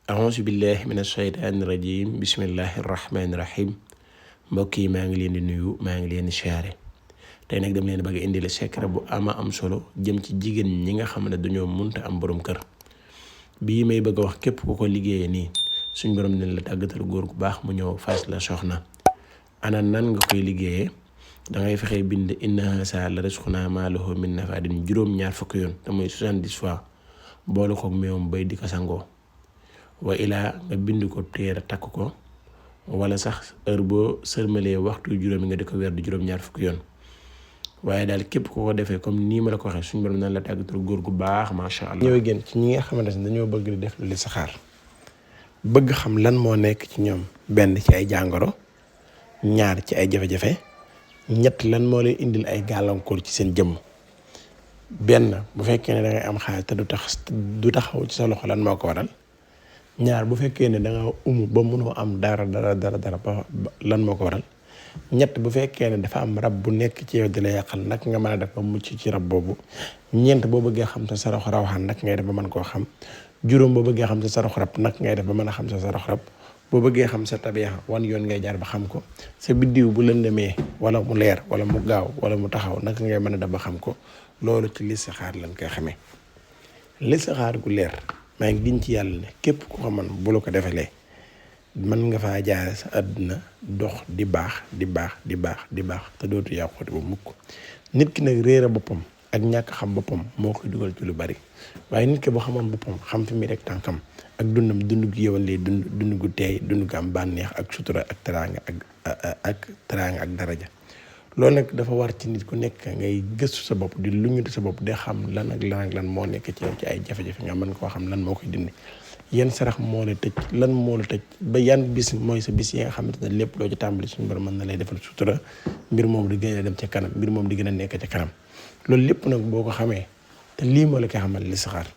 auzu billahi min ashaytaani rajim bismillahi rahmaani rahim mbokk yi maa ngi leen di nuyu maa ngi leen di siyaare tey nag dama leen bëgg a indil secret bu am solo jëm ci jigéen ñi nga xam ne dañoo munta am borom kër. bii may bëgg a wax képp ku ko liggéeyee nii suñ borom dina la tàggatal góor gu baax mu ñëw fas la soxna. ana nan nga koy liggéeyee dangay fexe bind inna haza la rizqunaa maa lahu min nafaadin juróom-ñaar fukki yoon te muy 70 fois boole koog meewam bay di ko sangoo. wa ilaa nga bind ko téere takk ko wala sax heure boo sërmalee waxtu juróomi nga di ko weer di juróom-ñaar fukki yoon. waaye daal képp ku ko defee comme nii ma la ko waxee suñu borom nan la tàggatal góor gu baax macha allah. ñëw gën ci ñi nga xamante ne dañoo bëgg di def lu listixaar bëgg xam lan moo nekk ci ñoom benn ci ay jàngoro ñaar ci ay jafe-jafe ñett lan moo leen indil ay gàllankoor ci seen jëmm. benn bu fekkee ne da ngay am xaalis te du taxaw ci sa loxo lan moo ko waral. ñaar bu fekkee ne da nga ba mënoo am dara ba lan moo ko waral. ñett bu fekkee ne dafa am rab bu nekk ci yow di la yàqal nag nga mën a def ba mucc ci rab boobu. ñeent boo bëggee xam sa sarax rawaxaan nag ngay def ba mën koo xam. juróom boo bëggee xam sa sarax rab nag ngay def ba mën a xam sa sarax rab. boo bëggee xam sa tabiya wan yoon ngay jaar ba xam ko. sa biddiw bu lëndëmee wala mu leer wala mu gaaw wala mu taxaw nag ngay mën a def ba xam ko. loolu ci listixaar lañ koy xamee. listixaar gu leer maa ngi giñ ci yàlla ne képp ku ko man bu la ko defalee mën nga faa jaare sa àdduna dox di baax te dootu yàqute ba mukk. nit ki nag réere boppam ak ñàkk xam boppam moo koy dugal ci lu bari waaye nit ki boo xamoon boppam xam fi muy rek tànkam ak dundam dund gu yëwan lay dund gu teey dund gu am bànneex ak sutura ak teraanga ak daraja. loolu nag dafa war ci nit ku nekk ngay gëstu sa bopp di luñutu sa bopp di xam lan ak lan moo nekk ci yow ci ay jafe-jafe nga mën koo xam lan moo koy dindi. yan sarax moo la tëj lan moo la tëj ba yan bis mooy sa bis yi nga xamante ne lépp loo ci tàmbali suñu borom mën na lay defal sutura mbir moom di gën a dem ca kanam mbir moom di gën a nekk ca kanam. loolu lépp nag boo ko xamee te lii moo la koy xamal listixaar